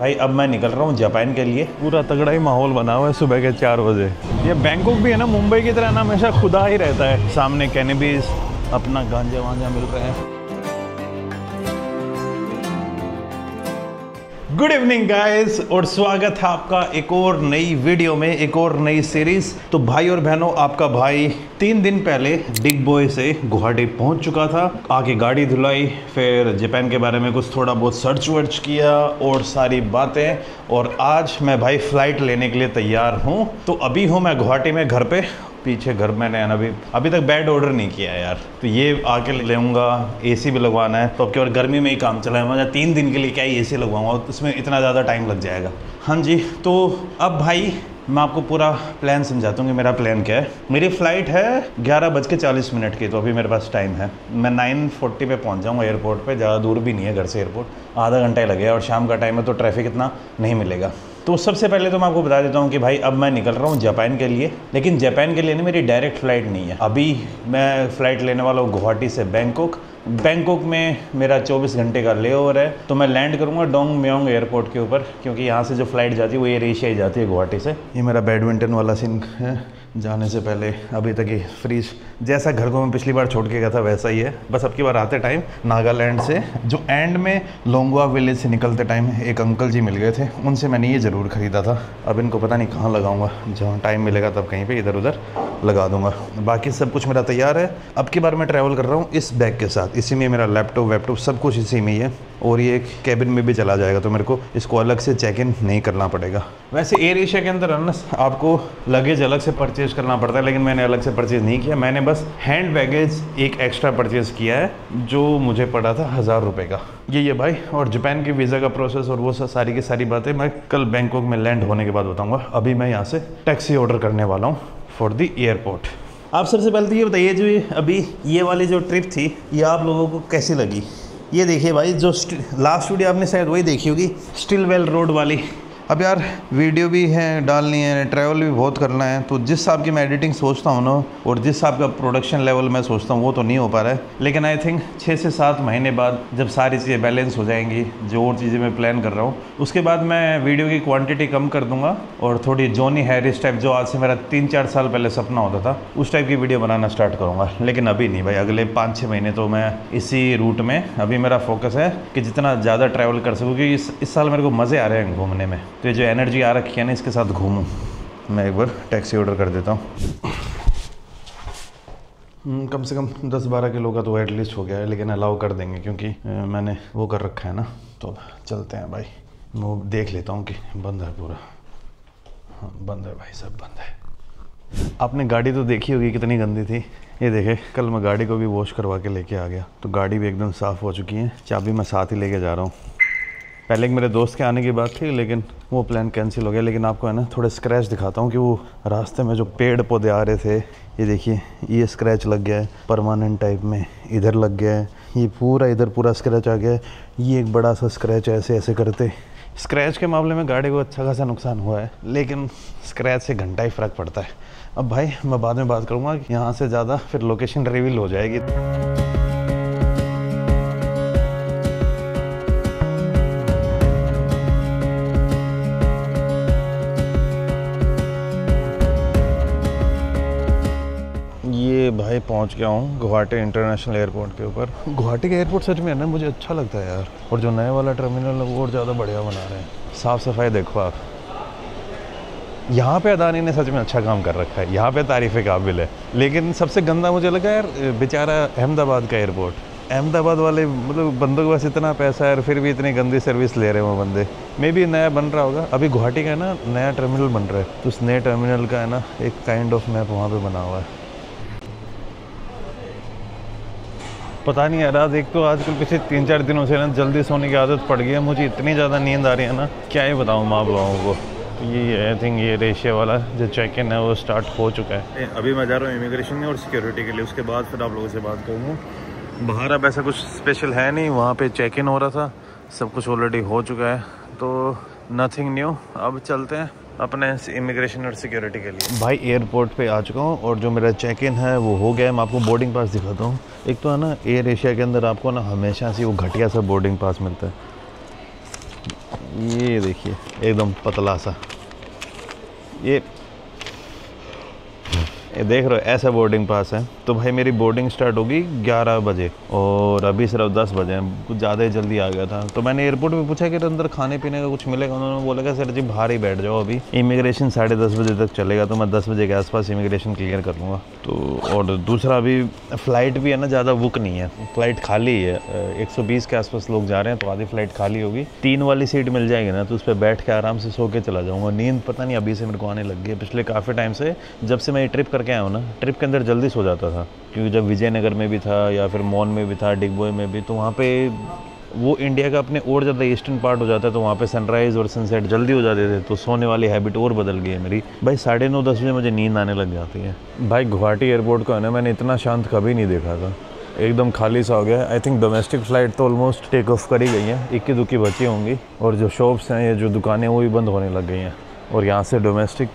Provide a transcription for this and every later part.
भाई अब मैं निकल रहा हूँ जापान के लिए। पूरा तगड़ा ही माहौल बना हुआ है सुबह के 4 बजे। ये बैंकॉक भी है ना, मुंबई की तरह ना हमेशा खुदा ही रहता है। सामने कैनबीज अपना गांजा वांजा मिल रहे हैं। गुड इवनिंग गाइस और स्वागत है आपका एक और नई वीडियो में, एक और नई सीरीज। तो भाई और बहनों, आपका भाई 3 दिन पहले डिग बॉय से गुवाहाटी पहुंच चुका था। आके गाड़ी धुलाई, फिर जापान के बारे में कुछ थोड़ा बहुत सर्च वर्च किया और सारी बातें। और आज मैं भाई फ्लाइट लेने के लिए तैयार हूं। तो अभी हूं मैं गुवाहाटी में घर पे। पीछे घर मैंने अभी तक बेड ऑर्डर नहीं किया है यार, तो ये आके लेऊंगा। एसी भी लगवाना है, तो अब केवल गर्मी में ही काम चला है। 3 दिन के लिए क्या ही एसी लगवाऊंगा, उसमें इतना ज़्यादा टाइम लग जाएगा। हाँ जी, तो अब भाई मैं आपको पूरा प्लान समझाता हूँ कि मेरा प्लान क्या है। मेरी फ़्लाइट है 11:40 की, तो अभी मेरे पास टाइम है। मैं 9:40 पे पहुँच जाऊँगा एयरपोर्ट पे। ज़्यादा दूर भी नहीं है घर से एयरपोर्ट, आधा घंटा ही लगेगा और शाम का टाइम है तो ट्रैफिक इतना नहीं मिलेगा। तो सबसे पहले तो मैं आपको बता देता हूँ कि भाई अब मैं निकल रहा हूँ जापान के लिए। लेकिन जापान के लिए नहीं, मेरी डायरेक्ट फ़्लाइट नहीं है। अभी मैं फ़्लाइट लेने वाला हूँ गुवाहाटी से बैंकॉक। बैंकॉक में मेरा 24 घंटे का लेओवर है, तो मैं लैंड करूँगा डोंग म्योंग एयरपोर्ट के ऊपर, क्योंकि यहाँ से जो फ़्लाइट जाती है वो एयर एशिया ही जाती है गुवाहाटी से। ये मेरा बैडमिंटन वाला सीन है। जाने से पहले अभी तक ही फ्रीज जैसा घर को मैं पिछली बार छोड़ के गया था वैसा ही है। बस अब की बार आते टाइम नागालैंड से जो एंड में लोंगवा विलेज से निकलते टाइम एक अंकल जी मिल गए थे, उनसे मैंने ये ज़रूर ख़रीदा था। अब इनको पता नहीं कहाँ लगाऊंगा, जहाँ टाइम मिलेगा तब कहीं पे इधर उधर लगा दूंगा। बाकी सब कुछ मेरा तैयार है। अब की बार मैं ट्रैवल कर रहा हूँ इस बैग के साथ। इसी में मेरा लैपटॉप सब कुछ इसी में ही है, और ये एक कैबिन में भी चला जाएगा, तो मेरे को इसको अलग से चेक इन नहीं करना पड़ेगा। वैसे एयर एशिया के अंदर ना आपको लगेज अलग से परचेज करना पड़ता है, लेकिन मैंने अलग से परचेज नहीं किया। मैंने बस हैंड बैगेज एक एक्स्ट्रा परचेज किया है, जो मुझे पड़ा था 1000 रुपये का। ये भाई, और जापान के वीज़ा का प्रोसेस और वो सारी की सारी बातें मैं कल बैंकॉक में लैंड होने के बाद बताऊँगा। अभी मैं यहाँ से टैक्सी ऑर्डर करने वाला हूँ फॉर द एयरपोर्ट। आप सबसे पहले तो ये बताइए, जो अभी ये वाली जो ट्रिप थी ये आप लोगों को कैसी लगी? ये देखिए भाई, जो लास्ट वीडियो आपने शायद वही देखी होगी, स्टिलवेल रोड वाली। अब यार वीडियो भी है डालनी है, ट्रैवल भी बहुत करना है, तो जिस हिसाब की मैं एडिटिंग सोचता हूँ ना, और जिस हिसाब का प्रोडक्शन लेवल मैं सोचता हूँ वो तो नहीं हो पा रहा है। लेकिन आई थिंक 6 से 7 महीने बाद जब सारी चीज़ें बैलेंस हो जाएंगी, जो और चीज़ें मैं प्लान कर रहा हूँ, उसके बाद मैं वीडियो की क्वांटिटी कम कर दूँगा और थोड़ी जॉनी हैरिस टाइप, जो आज से मेरा 3-4 साल पहले सपना होता था, उस टाइप की वीडियो बनाना स्टार्ट करूँगा। लेकिन अभी नहीं भाई, अगले 5-6 महीने तो मैं इसी रूट में, अभी मेरा फोकस है कि जितना ज़्यादा ट्रैवल कर सकूँ, क्योंकि इस साल मेरे को मज़े आ रहे हैं घूमने में। तो ये जो एनर्जी आ रखी है ना, इसके साथ घूमूं। मैं एक बार टैक्सी ऑर्डर कर देता हूँ। कम से कम 10-12 किलो का तो एटलीस्ट हो गया है, लेकिन अलाउ कर देंगे क्योंकि मैंने वो कर रखा है ना। तो चलते हैं भाई, वो देख लेता हूँ कि बंद है पूरा। हाँ बंद है भाई, सब बंद है। आपने गाड़ी तो देखी होगी कितनी गंदी थी। ये देखे, कल मैं गाड़ी को भी वॉश करवा के लेके आ गया, तो गाड़ी भी एकदम साफ़ हो चुकी है। चाबी मैं साथ ही लेके जा रहा हूँ। पहले एक मेरे दोस्त के आने की बात थी, लेकिन वो प्लान कैंसिल हो गया। लेकिन आपको है ना थोड़े स्क्रैच दिखाता हूँ कि वो रास्ते में जो पेड़ पौधे आ रहे थे, ये देखिए, ये स्क्रैच लग गया है परमानेंट टाइप में। इधर लग गया है, ये पूरा इधर पूरा स्क्रैच आ गया है। ये एक बड़ा सा स्क्रैच है। ऐसे ऐसे करते स्क्रैच के मामले में गाड़ी को अच्छा खासा नुकसान हुआ है, लेकिन स्क्रैच से घंटा ही फ़र्क पड़ता है। अब भाई मैं बाद में बात करूँगा, यहाँ से ज़्यादा फिर लोकेशन रिवील हो जाएगी। भाई पहुंच गया हूँ गुवाहाटी इंटरनेशनल एयरपोर्ट के ऊपर। गुवाहाटी का एयरपोर्ट सच में है ना, मुझे अच्छा लगता है यार। और जो नया वाला टर्मिनल है वो और ज़्यादा बढ़िया बना रहे हैं। साफ़ सफाई देखो आप। यहाँ पे अदानी ने सच में अच्छा काम कर रखा है, यहाँ पे तारीफ़ के काबिल है। लेकिन सबसे गंदा मुझे लगा यार बेचारा अहमदाबाद का एयरपोर्ट। अहमदाबाद वाले मतलब बंदों के पास इतना पैसा है और फिर भी इतनी गंदी सर्विस ले रहे हैं वो बंदे। मे भी नया बन रहा होगा, अभी गुवाहाटी का है ना नया टर्मिनल बन रहा है, तो उस नए टर्मिनल का है ना एक काइंड ऑफ मैप वहाँ पर बना हुआ है। पता नहीं यार, आज एक तो आजकल पिछले 3-4 दिनों से ना जल्दी सोने की आदत पड़ गई है। मुझे इतनी ज़्यादा नींद आ रही है ना, क्या ही बताऊँ माँ बाबों को। ये आई थिंक ये एशिया वाला जो चेक इन है वो स्टार्ट हो चुका है। अभी मैं जा रहा हूँ इमिग्रेशन में और सिक्योरिटी के लिए, उसके बाद फिर आप लोगों से बात करूँगा। बाहर अब ऐसा कुछ स्पेशल है नहीं, वहाँ पे चेक इन हो रहा था, सब कुछ ऑलरेडी हो चुका है, तो नथिंग न्यू। अब चलते हैं अपने इमिग्रेशन और सिक्योरिटी के लिए। भाई एयरपोर्ट पे आ चुका हूँ और जो मेरा चेक इन है वो हो गया है। मैं आपको बोर्डिंग पास दिखाता हूँ। एक तो है ना एयर एशिया के अंदर आपको ना हमेशा से वो घटिया सा बोर्डिंग पास मिलता है। ये देखिए एकदम पतला सा, ये देख रहे हो ऐसा बोर्डिंग पास है। तो भाई मेरी बोर्डिंग स्टार्ट होगी 11 बजे और अभी सिर्फ 10 बजे हैं, कुछ ज़्यादा ही जल्दी आ गया था। तो मैंने एयरपोर्ट पे पूछा कि अंदर खाने पीने का कुछ मिलेगा, उन्होंने बोला कि सर जी बाहर ही बैठ जाओ, अभी इमिग्रेशन 10:30 बजे तक चलेगा, तो मैं 10 बजे के आसपास इमिग्रेशन क्लियर कर लूँगा। तो और दूसरा अभी फ़्लाइट भी है ना, ज़्यादा बुक नहीं है, फ़्लाइट खाली है, 120 के आसपास लोग जा रहे हैं, तो आधी फ़्लाइट खाली होगी। 3 वाली सीट मिल जाएगी ना, तो उस पर बैठ के आराम से सो के चला जाऊँगा। नींद पता नहीं अभी से मेरे को आने लग गई है, पिछले काफ़ी टाइम से, जब से मैं ट्रिप करके आया हूँ ना, ट्रिप के अंदर जल्दी सो जाता था, क्योंकि जब विजयनगर में भी था या फिर मॉन में भी था, डिगबोई में भी, तो वहाँ पे वो इंडिया का अपने और ज़्यादा ईस्टर्न पार्ट हो जाता है, तो वहाँ पे सनराइज़ और सनसेट जल्दी हो जाते थे, तो सोने वाली हैबिट और बदल गई है मेरी। भाई 9:30-10 बजे मुझे नींद आने लग जाती है। भाई गुवाहाटी एयरपोर्ट को है ना, मैंने इतना शांत कभी नहीं देखा था, एकदम खाली सा हो गया। आई थिंक डोमेस्टिक फ़्लाइट तो ऑलमोस्ट टेक ऑफ कर ही गई हैं, इक्की दुक्की बची होंगी, और जो शॉप्स हैं या जो दुकानें वो भी बंद होने लग गई हैं। और यहाँ से डोमेस्टिक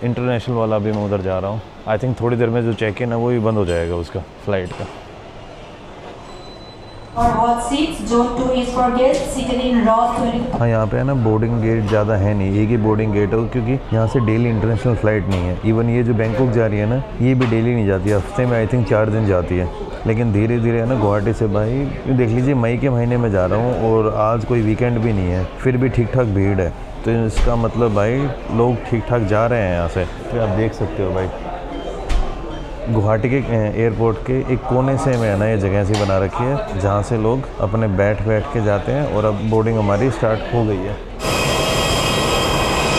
इंटरनेशनल वाला भी मैं उधर जा रहा हूँ। आई थिंक थोड़ी देर में जो चेक इन है वो भी बंद हो जाएगा उसका, फ़्लाइट का। हाँ, यहाँ पे है ना बोर्डिंग गेट ज़्यादा है नहीं, एक ही बोर्डिंग गेट हो, क्योंकि यहाँ से डेली इंटरनेशनल फ़्लाइट नहीं है। इवन ये जो बैंकॉक जा रही है ना, ये भी डेली नहीं जाती है, हफ्ते में आई थिंक 4 दिन जाती है। लेकिन धीरे धीरे है ना गुवाहाटी से, भाई देख लीजिए मई के महीने में जा रहा हूँ और आज कोई वीकेंड भी नहीं है, फिर भी ठीक ठाक भीड़ है। तो इसका मतलब भाई लोग ठीक ठाक जा रहे हैं यहाँ से। तो आप देख सकते हो भाई गुवाहाटी के एयरपोर्ट के एक कोने से में है ना ये जगह सी बना रखी है, जहाँ से लोग अपने बैठ के जाते हैं। और अब बोर्डिंग हमारी स्टार्ट हो गई है,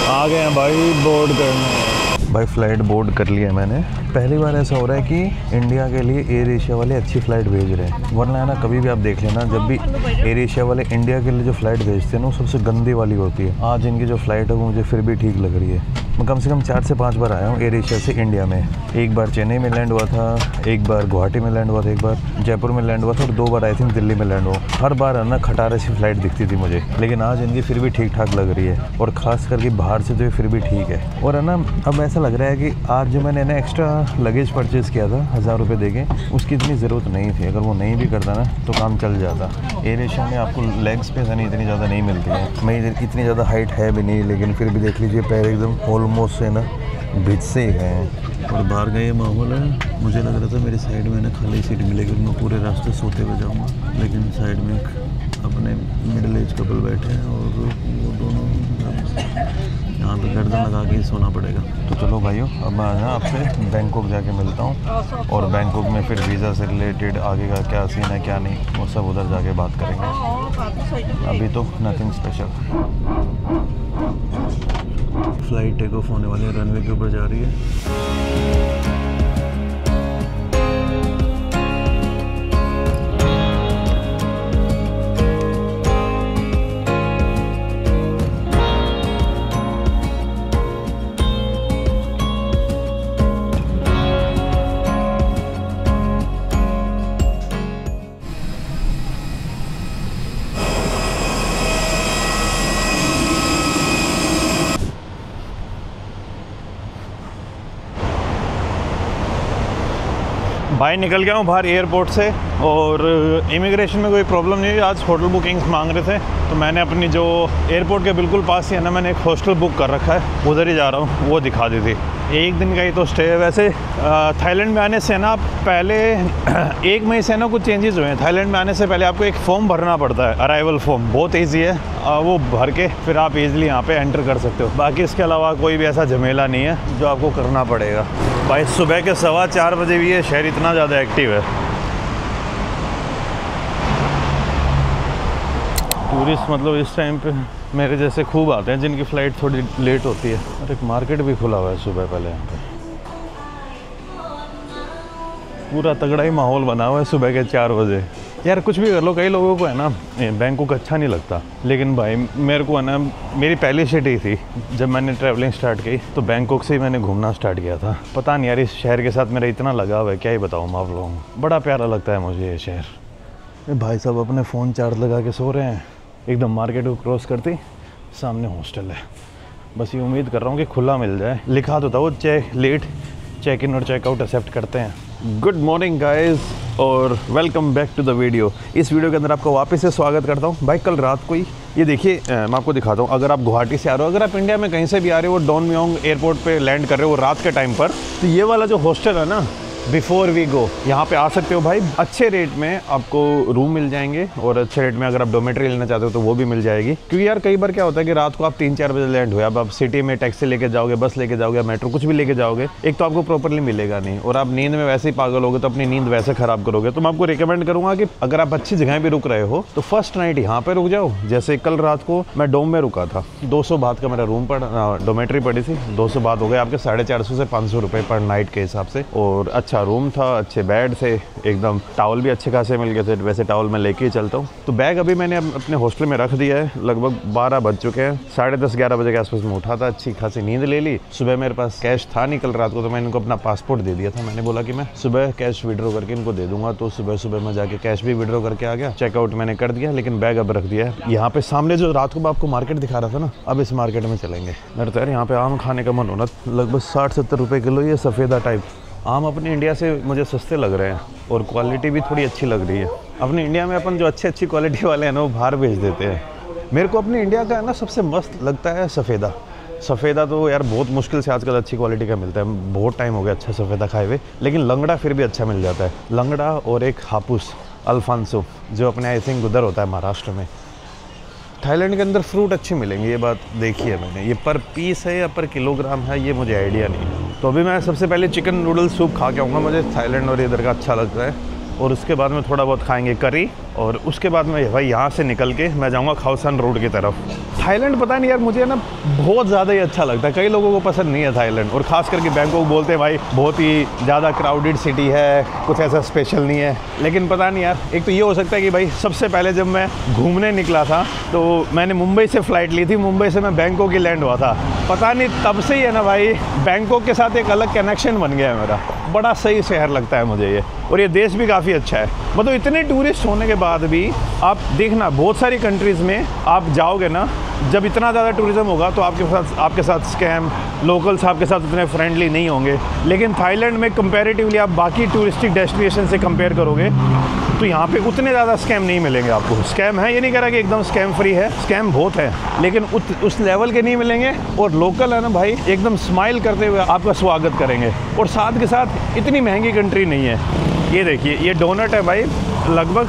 आ गए हैं भाई बोर्ड करने। भाई फ़्लाइट बोर्ड कर लिया मैंने। पहली बार ऐसा हो रहा है कि इंडिया के लिए एयर एशिया वाले अच्छी फ़्लाइट भेज रहे हैं, वरना है ना कभी भी आप देख लेना, जब भी एयर एशिया वाले इंडिया के लिए जो फ़्लाइट भेजते हैं ना, वो सबसे गंदी वाली होती है। आज इनकी जो फ़्लाइट है वो मुझे फिर भी ठीक लग रही है। मैं कम से कम 4 से 5 बार आया हूँ एयर एशिया से इंडिया में। एक बार चेन्नई में लैंड हुआ था, एक बार गुवाहाटी में लैंड हुआ था, एक बार जयपुर में लैंड हुआ था, और 2 बार आई थिंक दिल्ली में लैंड हुआ। हर बार है ना खटारे सी फ़्लाइट दिखती थी मुझे, लेकिन आज इनकी फिर भी ठीक ठाक लग रही है, और ख़ास करके बाहर से तो ये फिर भी ठीक है। और है ना अब ऐसा लग रहा है कि आज जो मैंने ना एक्स्ट्रा लगेज परचेज़ किया था 1000 रुपये देके, उसकी इतनी ज़रूरत नहीं थी। अगर वो नहीं भी करता ना तो काम चल जाता। एयर एशिया में आपको लेग स्पेस है नहीं इतनी ज़्यादा नहीं मिलती है, मैं इतनी ज़्यादा हाइट है भी नहीं, लेकिन फिर भी देख लीजिए पैर एकदम ऑलमोस्ट से ना भिज से ही गए हैं। और बाहर का ये माहौल है, मुझे लग रहा था मेरी साइड में ना खाली सीट मिलेगी, मैं पूरे रास्ते सोते हुए जाऊँगा, लेकिन साइड में अपने मिडिल एज कपल बैठे हैं और वो दोनों यहाँ पे गर्दन लगा के सोना पड़ेगा। तो चलो भाइयों, अब मैं ना आपसे बैंकॉक जाके मिलता हूँ, और बैंकॉक में फिर वीज़ा से रिलेटेड आगे का क्या सीन है क्या नहीं, वो सब उधर जाके बात करेंगे। अभी तो nothing special. Flight take off होने वाली है, रनवे के ऊपर जा रही है। भाई निकल गया हूँ बाहर एयरपोर्ट से, और इमिग्रेशन में कोई प्रॉब्लम नहीं है। आज होटल बुकिंग्स मांग रहे थे, तो मैंने अपनी जो एयरपोर्ट के बिल्कुल पास ही है ना, मैंने एक हॉस्टल बुक कर रखा है, उधर ही जा रहा हूँ, वो दिखा दी थी। 1 दिन का ही तो स्टे है। वैसे थाईलैंड में आने से ना पहले 1 मई से ना कुछ चेंजेस हुए हैं। थाईलैंड में आने से पहले आपको एक फॉर्म भरना पड़ता है, अराइवल फॉर्म, बहुत ईजी है, वो भर के फिर आप इजीली यहाँ पे एंटर कर सकते हो। बाकी इसके अलावा कोई भी ऐसा झमेला नहीं है जो आपको करना पड़ेगा। भाई सुबह के 4:15 बजे भी ये शहर इतना ज़्यादा एक्टिव है। टूरिस्ट मतलब इस टाइम पे मेरे जैसे खूब आते हैं, जिनकी फ़्लाइट थोड़ी लेट होती है। और एक मार्केट भी खुला हुआ है सुबह पहले यहाँ पे, पूरा तगड़ा ही माहौल बना हुआ है सुबह के 4 बजे। यार कुछ भी कर लो, कई लोगों को है ना बैंकॉक अच्छा नहीं लगता, लेकिन भाई मेरे को है ना, मेरी पहली सिटी थी जब मैंने ट्रैवलिंग स्टार्ट की, तो बैंकॉक से ही मैंने घूमना स्टार्ट किया था। पता नहीं यार, इस शहर के साथ मेरा इतना लगाव है, क्या ही बताऊँ आप लोगों को। बड़ा प्यारा लगता है मुझे ये शहर। भाई साहब अपने फ़ोन चार्ज लगा के सो रहे हैं। एकदम मार्केट को क्रॉस करती सामने हॉस्टल है। बस ये उम्मीद कर रहा हूँ कि खुला मिल जाए। लिखा तो था वो लेट चेक इन और चेकआउट एक्सेप्ट करते हैं। गुड मॉर्निंग गाइस और welcome back to the video. इस वीडियो के अंदर आपको वापस से स्वागत करता हूँ। भाई कल रात को ही ये देखिए मैं आपको दिखाता हूँ, अगर आप गुवाहाटी से आ रहे हो, अगर आप इंडिया में कहीं से भी आ रहे हो, डॉन म्योंग एयरपोर्ट पे लैंड कर रहे हो रात के टाइम पर, तो ये वाला जो हॉस्टल है ना, बिफोर वी गो, यहाँ पे आ सकते हो भाई। अच्छे रेट में आपको रूम मिल जाएंगे और अच्छे रेट में अगर आप डोमेट्री लेना चाहते हो तो वो भी मिल जाएगी। क्योंकि यार कई बार क्या होता है कि रात को आप 3-4 बजे लैंड हुए, अब आप सिटी में टैक्सी लेके जाओगे, बस लेके जाओगे, मेट्रो कुछ भी लेके जाओगे, एक तो आपको प्रॉपरली मिलेगा नहीं, और आप नींद में वैसे ही पागल होगे तो अपनी नींद वैसे खराब करोगे। तो मैं आपको रिकमेंड करूँगा कि अगर आप अच्छी जगह भी रुक रहे हो तो फर्स्ट नाइट यहाँ पर रुक जाओ। जैसे कल रात को मैं डोम में रुका था, 200 बात का मेरा रूम पड़ा, डोमेट्री पड़ी थी, 200 बात हो गए आपके 450 से 500 रुपये पर नाइट के हिसाब से, और अच्छा रूम था, अच्छे बेड थे, एकदम टावल भी अच्छे खासे मिल गए थे। वैसे टावल मैं लेके ही चलता हूँ। तो बैग अभी मैंने अपने हॉस्टल में रख दिया है, लगभग 12 बज चुके हैं, 10:30-11 बजे के आसपास में उठा था, अच्छी खासी नींद ले ली। सुबह मेरे पास कैश था नहीं कल रात को, तो मैंने इनको अपना पासपोर्ट दे दिया था। मैंने बोला कि मैं सुबह कैश विड्रॉ करके इनको दे दूंगा, तो सुबह मैं जाके कैश भी विड्रॉ करके आ गया, चेकआउट मैंने कर दिया, लेकिन बैग अब रख दिया है। यहाँ पे सामने जो रात को मैं आपको मार्केट दिखा रहा था ना, अब इस मार्केट में चलेंगे। मेरे तो यार यहाँ पे आम खाने का मन होना, लगभग 60-70 रुपये किलो ये सफ़ेदा टाइप आम अपने इंडिया से मुझे सस्ते लग रहे हैं, और क्वालिटी भी थोड़ी अच्छी लग रही है। अपने इंडिया में अपन जो अच्छी क्वालिटी वाले हैं ना, वो बाहर भेज देते हैं। मेरे को अपने इंडिया का ना सबसे मस्त लगता है सफ़ेदा तो यार बहुत मुश्किल से आजकल अच्छी क्वालिटी का मिलता है, बहुत टाइम हो गया अच्छा सफ़ेदा खाए हुए, लेकिन लंगड़ा फिर भी अच्छा मिल जाता है। लंगड़ा और एक हापुस अल्फांसो जो अपने आई थिंक उधर होता है महाराष्ट्र में। थाईलैंड के अंदर फ्रूट अच्छे मिलेंगे, ये बात देखी है मैंने। ये पर पीस है या पर किलोग्राम है ये मुझे आइडिया नहीं है। तो अभी मैं सबसे पहले चिकन नूडल सूप खा के आऊँगा, मुझे थाईलैंड और इधर का अच्छा लगता है, और उसके बाद में थोड़ा बहुत खाएंगे करी, और उसके बाद में भाई यहाँ से निकल के मैं जाऊँगा खा सान रोड की तरफ। थाईलैंड पता नहीं यार मुझे ना बहुत ज़्यादा ही अच्छा लगता है, कई लोगों को पसंद नहीं है थाईलैंड, और ख़ास करके बैंकॉक बोलते हैं भाई बहुत ही ज़्यादा क्राउडेड सिटी है, कुछ ऐसा स्पेशल नहीं है। लेकिन पता नहीं यार, एक तो ये हो सकता है कि भाई सबसे पहले जब मैं घूमने निकला था तो मैंने मुंबई से फ़्लाइट ली थी, मुंबई से मैं बैंकॉक ही लैंड हुआ था, पता नहीं तब से ही है ना भाई बैंकॉक के साथ एक अलग कनेक्शन बन गया है मेरा। बड़ा सही शहर लगता है मुझे ये, और ये देश भी काफ़ी अच्छा है। मतलब इतने टूरिस्ट होने के बाद भी आप देखना बहुत सारी कंट्रीज़ में आप जाओगे ना, जब इतना ज़्यादा टूरिज़्म होगा तो आपके साथ स्कैम, लोकल्स आपके साथ उतने फ्रेंडली नहीं होंगे। लेकिन थाईलैंड में कंपैरेटिवली आप बाकी टूरिस्टिक डेस्टिनेशन से कंपेयर करोगे तो यहाँ पे उतने ज़्यादा स्कैम नहीं मिलेंगे आपको। स्कैम है, ये नहीं कह रहा कि एकदम स्कैम फ्री है, स्कैम बहुत है, लेकिन उस लेवल के नहीं मिलेंगे। और लोकल है ना भाई, एकदम स्माइल करते हुए आपका स्वागत करेंगे, और साथ के साथ इतनी महंगी कंट्री नहीं है। ये देखिए ये डोनट है भाई, लगभग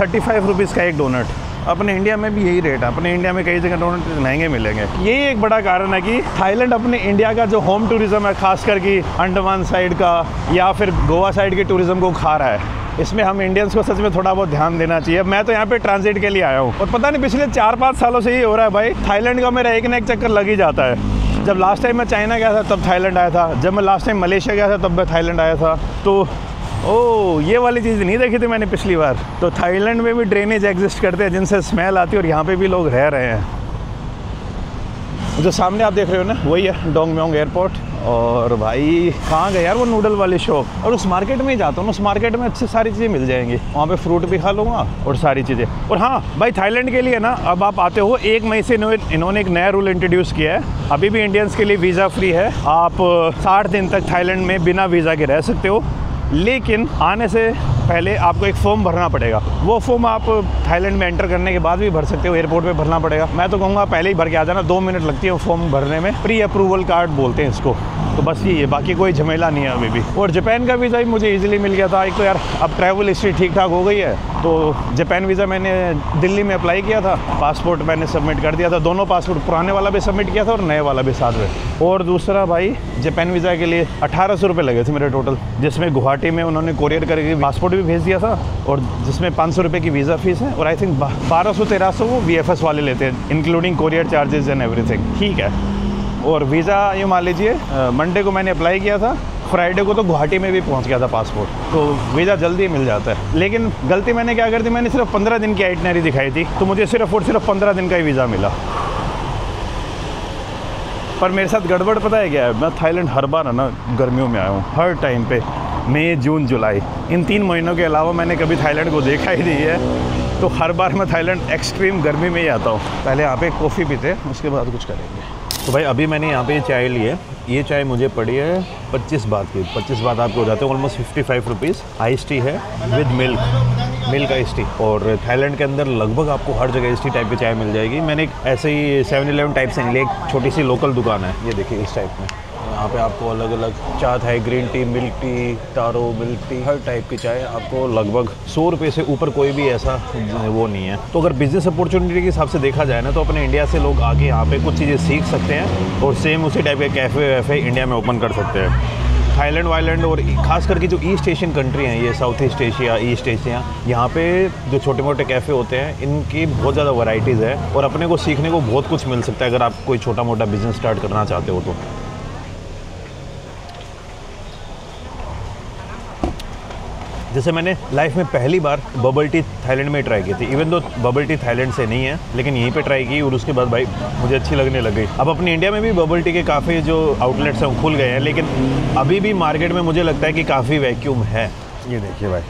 35 रुपीज़ का एक डोनट। अपने इंडिया में भी यही रेट है, अपने इंडिया में कई जगह डोनट महंगे मिलेंगे। यही एक बड़ा कारण है कि थाईलैंड अपने इंडिया का जो होम टूरिज़्म है, खास करके अंडमान साइड का या फिर गोवा साइड के टूरिज़्म को खा रहा है। इसमें हम इंडियंस को सच में थोड़ा बहुत ध्यान देना चाहिए। मैं तो यहाँ पे ट्रांजिट के लिए आया हूँ, और पता नहीं पिछले 4-5 सालों से ही हो रहा है भाई, थाईलैंड का मेरा एक ना एक चक्कर लग ही जाता है। जब लास्ट टाइम मैं चाइना गया था तब थाईलैंड आया था, जब मैं लास्ट टाइम मलेशिया गया था तब मैं थाईलैंड आया था। तो ये वाली चीज़ नहीं देखी थी मैंने पिछली बार। तो थाईलैंड में भी ड्रेनेज एग्जिस्ट करते हैं जिनसे स्मेल आती है, और यहाँ पे भी लोग रह रहे हैं। जो सामने आप देख रहे हो ना, वही है डोंग म्योंग एयरपोर्ट। और भाई कहाँ गए यार वो नूडल वाली शॉप, और उस मार्केट में ही जाता हूँ, उस मार्केट में अच्छी सारी चीज़ें मिल जाएंगी, वहाँ पे फ्रूट भी खा लूँगा और सारी चीज़ें। और हाँ भाई, थाईलैंड के लिए ना अब आप आते हो 1 मई से इन्होंने एक नया रूल इंट्रोड्यूस किया है। अभी भी इंडियंस के लिए वीज़ा फ्री है, आप 60 दिन तक थाईलैंड में बिना वीज़ा के रह सकते हो, लेकिन आने से पहले आपको एक फॉर्म भरना पड़ेगा। वो फॉर्म आप थाईलैंड में एंटर करने के बाद भी भर सकते हो, एयरपोर्ट पे भरना पड़ेगा। मैं तो कहूँगा पहले ही भर के आ जाना, 2 मिनट लगती है फॉर्म भरने में। प्री अप्रूवल कार्ड बोलते हैं इसको। तो बस ये बाकी कोई झमेला नहीं है अभी भी। और जापान का वीज़ा भी मुझे इजीली मिल गया था। एक तो यार अब ट्रैवल हिस्ट्री ठीक ठाक हो गई है, तो जापान वीज़ा मैंने दिल्ली में अप्लाई किया था, पासपोर्ट मैंने सबमिट कर दिया था, दोनों पासपोर्ट, पुराने वाला भी सबमिट किया था और नए वाला भी साथ में। और दूसरा भाई, जापान वीज़ा के लिए 1800 रुपये लगे थे मेरे टोटल, जिसमें गुवाहाटी में उन्होंने कोरियर करके पासपोर्ट भी भेज दिया था, और जिसमें 500 रुपये की वीज़ा फीस है, और आई थिंक 1200-1300 वो VFS वाले लेते हैं, including courier charges and everything. ठीक है। और वीज़ा ये मान लीजिए मंडे को मैंने अप्लाई किया था, फ्राइडे को तो गुवाहाटी में भी पहुंच गया था पासपोर्ट, तो वीज़ा जल्दी मिल जाता है। लेकिन गलती मैंने क्या कर दी, मैंने सिर्फ 15 दिन की आइटनरी दिखाई थी, तो मुझे सिर्फ 15 दिन का ही वीज़ा मिला। पर मेरे साथ गड़बड़ पता है क्या है, मैं थाईलैंड हर बार है ना गर्मियों में आया हूँ, हर टाइम पे, मई, जून, जुलाई, इन 3 महीनों के अलावा मैंने कभी थाईलैंड को देखा ही नहीं है। तो हर बार मैं थाईलैंड एक्सट्रीम गर्मी में ही आता हूँ। पहले यहाँ पे कॉफ़ी पीते हैं, उसके बाद कुछ करेंगे। तो भाई अभी मैंने यहाँ पे चाय ली है, ये चाय मुझे पड़ी है 25 बात की। 25 बात आपको हो जाते हैं ऑलमोस्ट 55 रुपीज़। आइस टी है with milk, milk ice tea. और थाईलैंड के अंदर लगभग आपको हर जगह इस टाइप की चाय मिल जाएगी। मैंने एक ऐसे ही 7-11 टाइप से नहीं, एक छोटी सी लोकल दुकान है, ये देखिए इस टाइप में। यहाँ पे आपको अलग अलग चाय है, ग्रीन टी, मिल्क टी, तारो मिल्क टी, हर टाइप की चाय आपको लगभग 100 रुपये से ऊपर कोई भी ऐसा वो नहीं है। तो अगर बिजनेस अपॉर्चुनिटी के हिसाब से देखा जाए ना, तो अपने इंडिया से लोग आके यहाँ पे कुछ चीज़ें सीख सकते हैं और सेम उसी टाइप के कैफ़े वैफ़े इंडिया में ओपन कर सकते हैं। थाईलैंड वाईलैंड और खास करके जो ईस्ट एशियन कंट्री हैं, ये south east Asia, east Asia, यहाँ पे जो छोटे मोटे कैफ़े होते हैं इनकी बहुत ज़्यादा वैरायटीज़ है और अपने को सीखने को बहुत कुछ मिल सकता है अगर आप कोई छोटा मोटा बिजनेस स्टार्ट करना चाहते हो तो। जैसे मैंने लाइफ में पहली बार बबल टी थाईलैंड में ट्राई की थी, even though bubble tea Thailand से नहीं है, लेकिन यहीं पे ट्राई की और उसके बाद भाई मुझे अच्छी लगने लग गई। अब अपनी इंडिया में भी बबल टी के काफ़ी जो आउटलेट्स हैं वो खुल गए हैं, लेकिन अभी भी मार्केट में मुझे लगता है कि काफ़ी वैक्यूम है। ये देखिए भाई,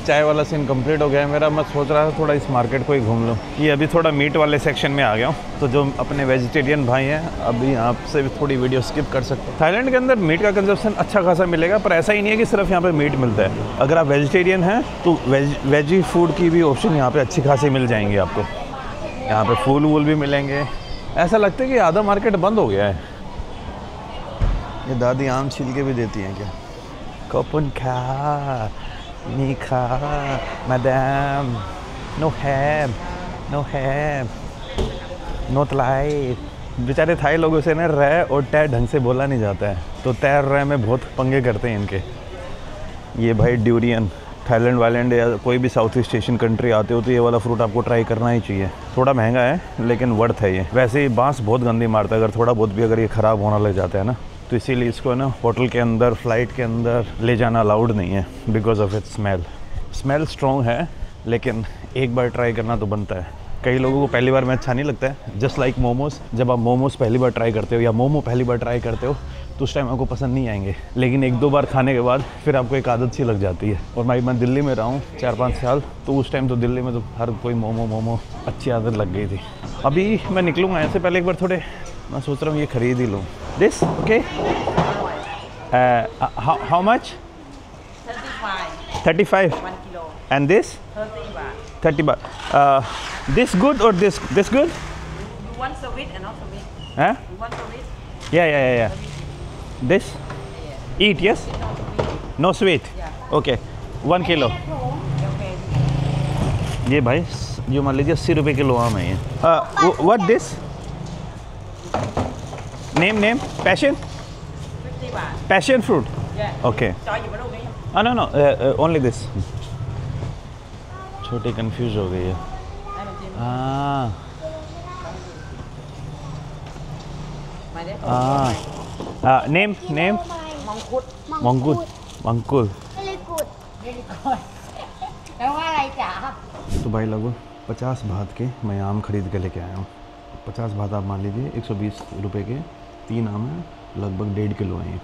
चाय वाला सीन कंप्लीट हो गया है मेरा। मैं सोच रहा था थोड़ा इस मार्केट को ही घूम लूँ। ये अभी थोड़ा मीट वाले सेक्शन में आ गया हूँ, तो जो अपने वेजिटेरियन भाई हैं अभी यहाँ से भी थोड़ी वीडियो स्किप कर सकते हैं। थाईलैंड के अंदर मीट का कंजप्शन अच्छा खासा मिलेगा, पर ऐसा ही नहीं है कि सिर्फ यहाँ पे मीट मिलता है। अगर आप वेजिटेरियन हैं तो वेजी फूड की भी ऑप्शन यहाँ पर अच्छी खासी मिल जाएंगी आपको। यहाँ पर फूल वूल भी मिलेंगे। ऐसा लगता है कि आधा मार्केट बंद हो गया है। ये दादी आम छील के भी देती हैं क्या? कोपन खा Nika, madam, no ham, no light। बेचारे थाई लोगों से ना रह और तैर ढंग से बोला नहीं जाता है, तो तैर रहे में बहुत पंगे करते हैं इनके। ये भाई ड्यूरियन, थाईलैंड वाईलैंड या कोई भी साउथ ईस्ट एशियन कंट्री आते हो तो ये वाला फ्रूट आपको ट्राई करना ही चाहिए। थोड़ा महंगा है लेकिन वर्थ है ये। वैसे ही बांस बहुत गंदी मारता है, अगर थोड़ा बहुत भी अगर ये ख़राब होना लग जाता है ना, तो इसीलिए इसको ना होटल के अंदर, फ्लाइट के अंदर ले जाना अलाउड नहीं है because of its smell strong है, लेकिन एक बार ट्राई करना तो बनता है। कई लोगों को पहली बार में अच्छा नहीं लगता है, जस्ट लाइक मोमोज। जब आप मोमोज पहली बार ट्राई करते हो या मोमो पहली बार ट्राई करते हो तो उस टाइम आपको पसंद नहीं आएंगे, लेकिन 1-2 बार खाने के बाद फिर आपको एक आदत सी लग जाती है। और मैं दिल्ली में रहा हूँ 4-5 साल, तो उस टाइम तो दिल्ली में तो हर कोई मोमो अच्छी आदत लग गई थी। अभी मैं निकलूँगा ऐसे पहले एक बार थोड़े, मैं सोच रहा हूँ ये खरीद ही लूँ। This okay, how much? 35 1 kilo. and this 30 baht. This good or this good? You want sweet and not sweet? Huh? You want sweet? Yeah. This? Eat, yes? No sweet? Yeah. Okay. 1 kilo. Okay. ये भाई जो मान लीजिए 80 रुपये kilo आम है ये। What this? Name? Passion? 50 baht. Passion fruit? Yeah. Okay. Cho gì vào đâu đi? No. Only this. छोटी कंफ्यूज हो गई है। Đây mình tìm. हाँ Mày đấy. Name Mongkut. मंकुल। Đâu có đây chả. तो भाई लगभग 50 बात के मैं आम खरीद के लेके आया हूँ। 50 बात आप मान लीजिए 120 रुपये के 3 आम हैं, लगभग 1.5 किलो हैं ये।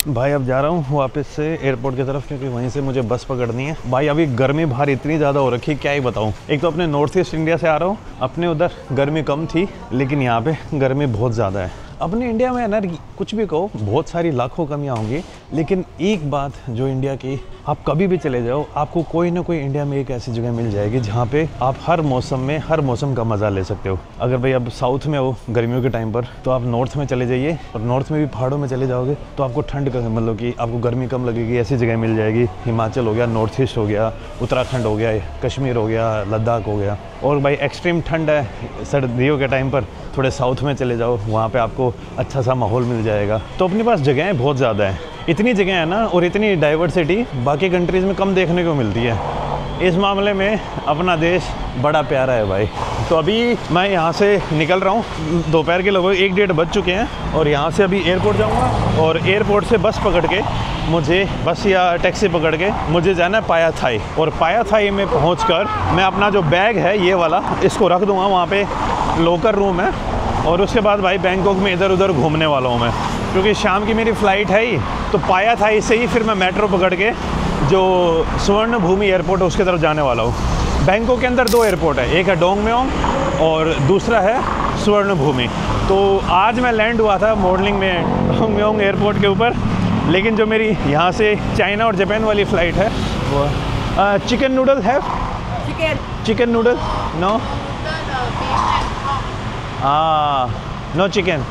भाई अब जा रहा हूँ वापस से एयरपोर्ट की तरफ, क्योंकि वहीं से मुझे बस पकड़नी है। भाई अभी गर्मी बाहर इतनी ज़्यादा हो रखी है, क्या ही बताऊँ। एक तो अपने नॉर्थ ईस्ट इंडिया से आ रहा हूँ, अपने उधर गर्मी कम थी, लेकिन यहाँ पे गर्मी बहुत ज़्यादा है। अपने इंडिया में ना कुछ भी कहो, बहुत सारी लाखों कमियाँ होंगी, लेकिन एक बात जो इंडिया की, आप कभी भी चले जाओ आपको कोई ना कोई इंडिया में एक ऐसी जगह मिल जाएगी जहाँ पे आप हर मौसम का मज़ा ले सकते हो। अगर भाई अब साउथ में हो गर्मियों के टाइम पर, तो आप नॉर्थ में चले जाइए, और नॉर्थ में भी पहाड़ों में चले जाओगे तो आपको ठंड का मतलब कि आपको गर्मी कम लगेगी, ऐसी जगह मिल जाएगी। हिमाचल हो गया, नॉर्थ ईस्ट हो गया, उत्तराखंड हो गया, कश्मीर हो गया, लद्दाख हो गया। और भाई एक्सट्रीम ठंड है सर्दियों के टाइम पर, थोड़े साउथ में चले जाओ, वहाँ पे आपको अच्छा सा माहौल मिल जाएगा। तो अपने पास जगहें बहुत ज़्यादा हैं, इतनी जगह है ना, और इतनी डाइवर्सिटी बाकी कंट्रीज़ में कम देखने को मिलती है। इस मामले में अपना देश बड़ा प्यारा है भाई। तो अभी मैं यहाँ से निकल रहा हूँ, दोपहर के लगभग 1-1:30 बज चुके हैं, और यहाँ से अभी एयरपोर्ट जाऊँगा, और एयरपोर्ट से बस पकड़ के मुझे बस या टैक्सी पकड़ के मुझे जाना है पाया थाई। और पाया थाई में पहुँचकर मैं अपना जो बैग है ये वाला, इसको रख दूँगा, वहाँ पे लॉकर रूम है, और उसके बाद भाई बैंकॉक में इधर उधर घूमने वाला हूँ मैं, क्योंकि शाम की मेरी फ़्लाइट है ही। तो पाया थाई से ही फिर मैं मेट्रो पकड़ के जो स्वर्ण भूमि एयरपोर्ट है उसकी तरफ जाने वाला हूँ। बैंकॉक के अंदर 2 एयरपोर्ट है, एक है डोंगम्योंग और दूसरा है स्वर्ण भूमि। तो आज मैं लैंड हुआ था मॉर्निंग में डोंगम्योंग एयरपोर्ट के ऊपर, लेकिन जो मेरी यहाँ से चाइना और जापान वाली फ़्लाइट है वो चिकन नूडल है, chicken noodle no no chicken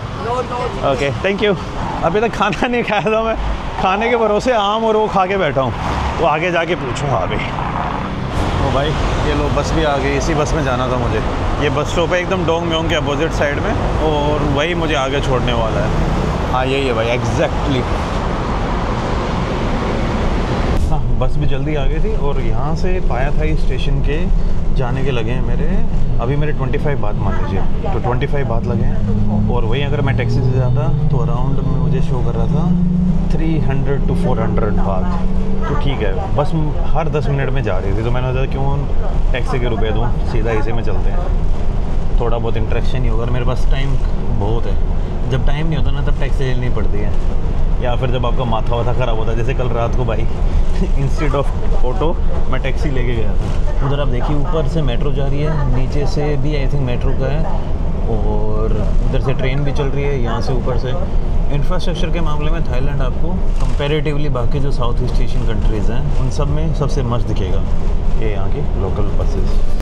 okay thank you. अभी तक खाना नहीं खाया था मैं, खाने के भरोसे आम और वो खा के बैठा हूँ, तो आगे जाके पूछूँगा अभी। ओ भाई ये लो बस भी आ गई, इसी बस में जाना था मुझे। ये बस स्टॉप है एकदम डोंगम्योंग के अपोजिट साइड में, और वही मुझे आगे छोड़ने वाला है। हाँ यही है भाई एग्जैक्टली। हाँ बस भी जल्दी आ गई थी, और यहाँ से पाया था इस स्टेशन के जाने के लगे हैं मेरे, अभी मेरे 25 बात मान लीजिए, तो 25 बात लगे हैं। और वहीं अगर मैं टैक्सी से जाता तो अराउंड में मुझे शो कर रहा था 300 to 400 बात। तो ठीक है, बस हर 10 मिनट में जा रही थी, तो मैंने सोचा क्यों टैक्सी के रुपए दूँ, सीधा इसी में चलते हैं, थोड़ा बहुत इंटरेक्शन ही होगा। और मेरे पास टाइम बहुत है, जब टाइम नहीं होता ना तब टैक्सी लेनी पड़ती है, या फिर जब आपका माथा वाथा ख़राब होता है, जैसे कल रात को भाई इंस्टेड ऑफ ऑटो मैं टैक्सी लेके गया था। उधर आप देखिए ऊपर से मेट्रो जा रही है, नीचे से भी आई थिंक मेट्रो का है, और उधर से ट्रेन भी चल रही है, यहाँ से ऊपर से। इंफ्रास्ट्रक्चर के मामले में थाईलैंड आपको कंपैरेटिवली बाकी जो साउथ ईस्ट एशियन कंट्रीज़ हैं उन सब में सबसे मस्त दिखेगा ये यहाँ की लोकल बसेस।